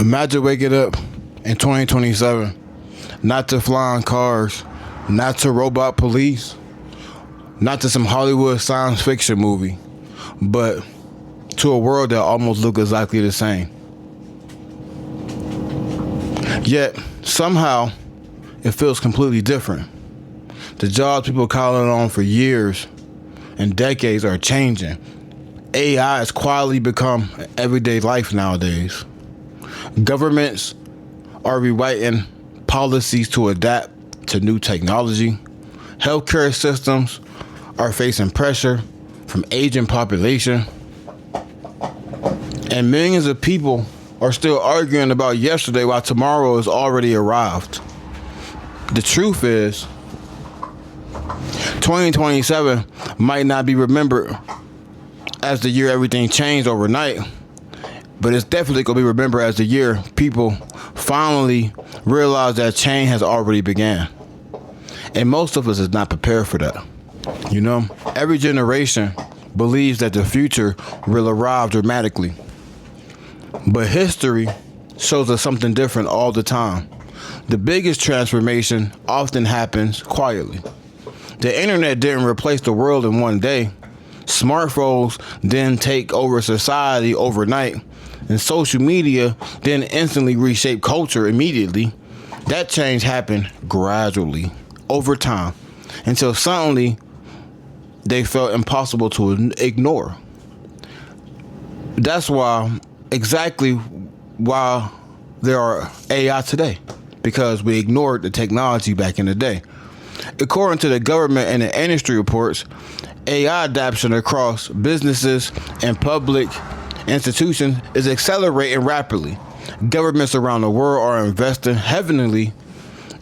Imagine waking up in 2027, not to flying cars, not to robot police, not to some Hollywood science fiction movie, but to a world that almost looks exactly the same. Yet, somehow, it feels completely different. The jobs people counted on for years and decades are changing. AI has quietly become everyday life nowadays. Governments are rewriting policies to adapt to new technology. Healthcare systems are facing pressure from aging population. And millions of people are still arguing about yesterday while tomorrow has already arrived. The truth is, 2027 might not be remembered as the year everything changed overnight, but it's definitely going to be remembered as the year people finally realize that change has already began. And most of us is not prepared for that. You know, every generation believes that the future will arrive dramatically. But history shows us something different all the time. The biggest transformation often happens quietly. The internet didn't replace the world in one day. Smartphones didn't take over society overnight. And social media didn't instantly reshape culture immediately. That change happened gradually, over time, until suddenly they felt impossible to ignore. That's exactly why there are AI today, because we ignored the technology back in the day. According to the government and the industry reports, AI adoption across businesses and public institutions is accelerating rapidly. Governments around the world are investing heavily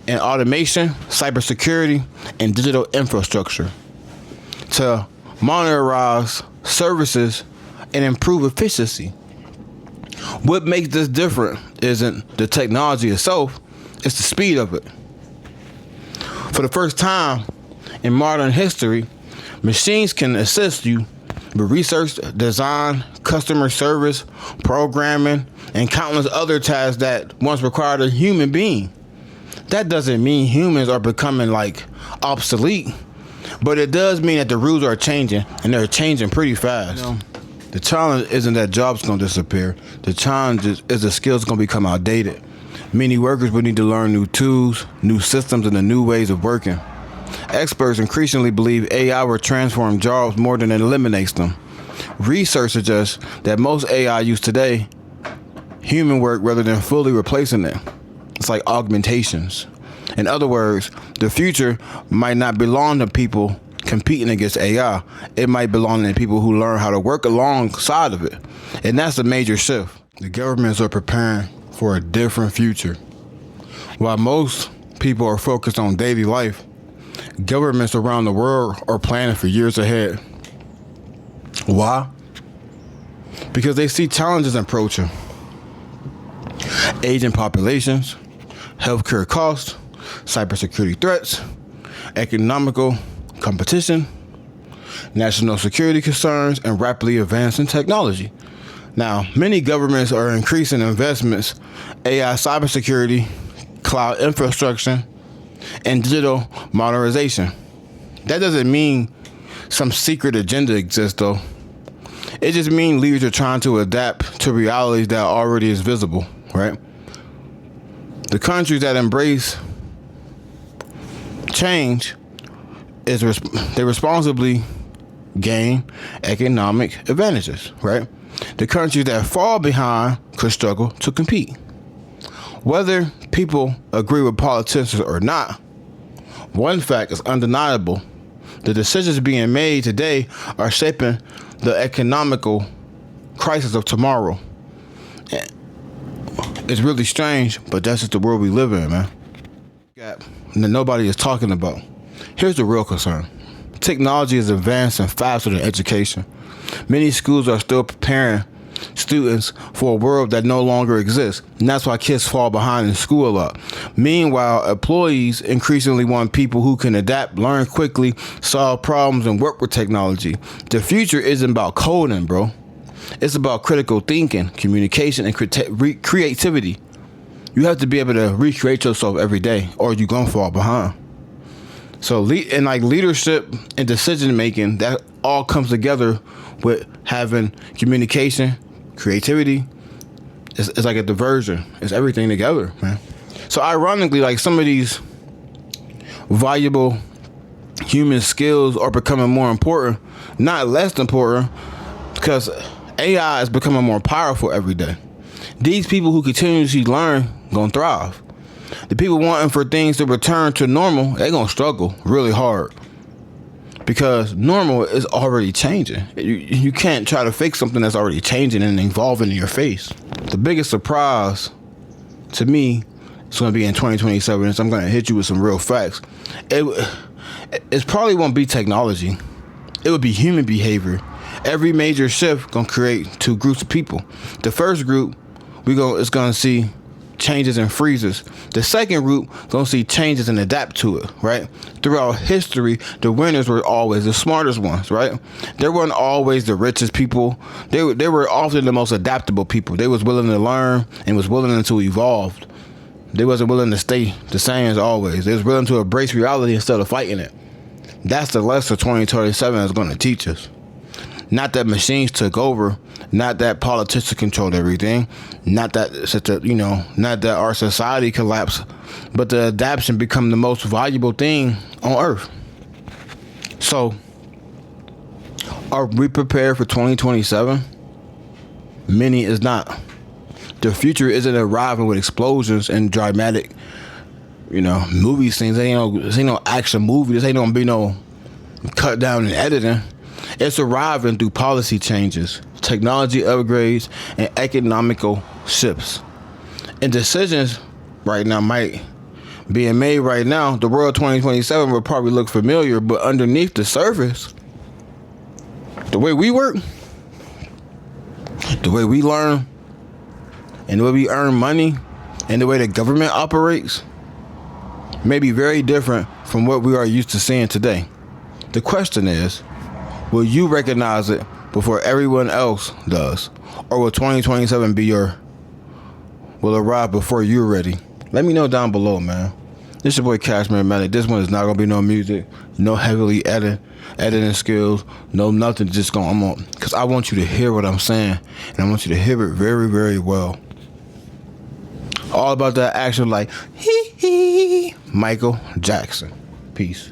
in automation, cybersecurity, and digital infrastructure to monitorize services and improve efficiency. What makes this different isn't the technology itself, it's the speed of it. For the first time in modern history, machines can assist you with research, design, customer service, programming, and countless other tasks that once required a human being. That doesn't mean humans are becoming obsolete, but it does mean that the rules are changing, and they're changing pretty fast. You know, the challenge isn't that jobs going to disappear. The challenge is the skills going to become outdated. Many workers will need to learn new tools, new systems, and the new ways of working. Experts increasingly believe AI will transform jobs more than it eliminates them. Research suggests that most AI used today, human work rather than fully replacing it. It's like augmentations. In other words, the future might not belong to people competing against AI. It might belong to people who learn how to work alongside of it. And that's a major shift. The governments are preparing for a different future. While most people are focused on daily life, governments around the world are planning for years ahead. Why? Because they see challenges approaching. Aging populations, healthcare costs, cybersecurity threats, economical competition, national security concerns, and rapidly advancing technology. Now, many governments are increasing investments, AI, cybersecurity, cloud infrastructure, and digital modernization. That doesn't mean some secret agenda exists, though. It just means leaders are trying to adapt to realities that already is visible, right? The countries that embrace change they responsibly gain economic advantages, right? The countries that fall behind could struggle to compete. Whether people agree with politicians or not, one fact is undeniable. The decisions being made today are shaping the economical crisis of tomorrow. It's really strange, but that's just the world we live in, man. Gap that nobody is talking about. Here's the real concern. Technology is advancing faster than education. Many schools are still preparing students for a world that no longer exists, and that's why kids fall behind in school a lot. Meanwhile, employees increasingly want people who can adapt, learn quickly, solve problems, and work with technology. The future isn't about coding, bro. It's about critical thinking, communication, and creativity. You have to be able to recreate yourself every day, or you're gonna fall behind. So, leadership and decision making, that all comes together with having communication, creativity. It's like a diversion. It's everything together, man. So, ironically, like some of these valuable human skills are becoming more important, not less important, because AI is becoming more powerful every day. These people who continuously learn gonna thrive. The people wanting for things to return to normal, they gonna struggle really hard, because normal is already changing. You can't try to fix something that's already changing and evolving in your face. The biggest surprise to me is going to be in 2027, and so I'm going to hit you with some real facts. It probably won't be technology. It would be human behavior. Every major shift going to create two groups of people. The first group is going to see changes and freezes. The second group going to see changes and adapt to it, right? Throughout history, the winners were always the smartest ones, right? They weren't always the richest people. They were often the most adaptable people. They was willing to learn and was willing to evolve. They wasn't willing to stay the same as always. They was willing to embrace reality instead of fighting it. That's the lesson 2027 is going to teach us. Not that machines took over, not that politicians controlled everything, not that not that our society collapsed, but the adaptation become the most valuable thing on earth. So, are we prepared for 2027? Many is not. The future isn't arriving with explosions and dramatic, movie scenes. This ain't no action movie. This ain't gonna be no cut down and editing. It's arriving through policy changes, technology upgrades, and economical shifts. And decisions right now being made right now, the world 2027 will probably look familiar, but underneath the surface, the way we work, the way we learn, and the way we earn money, and the way the government operates may be very different from what we are used to seeing today. The question is, will you recognize it before everyone else does? Or will 2027 will arrive before you're ready? Let me know down below, man. This your boy Kashmir Mattick. This one is not gonna be no music, no heavily editing skills, no nothing. Just because I want you to hear what I'm saying, and I want you to hear it very, very well. All about that action, like Michael Jackson. Peace.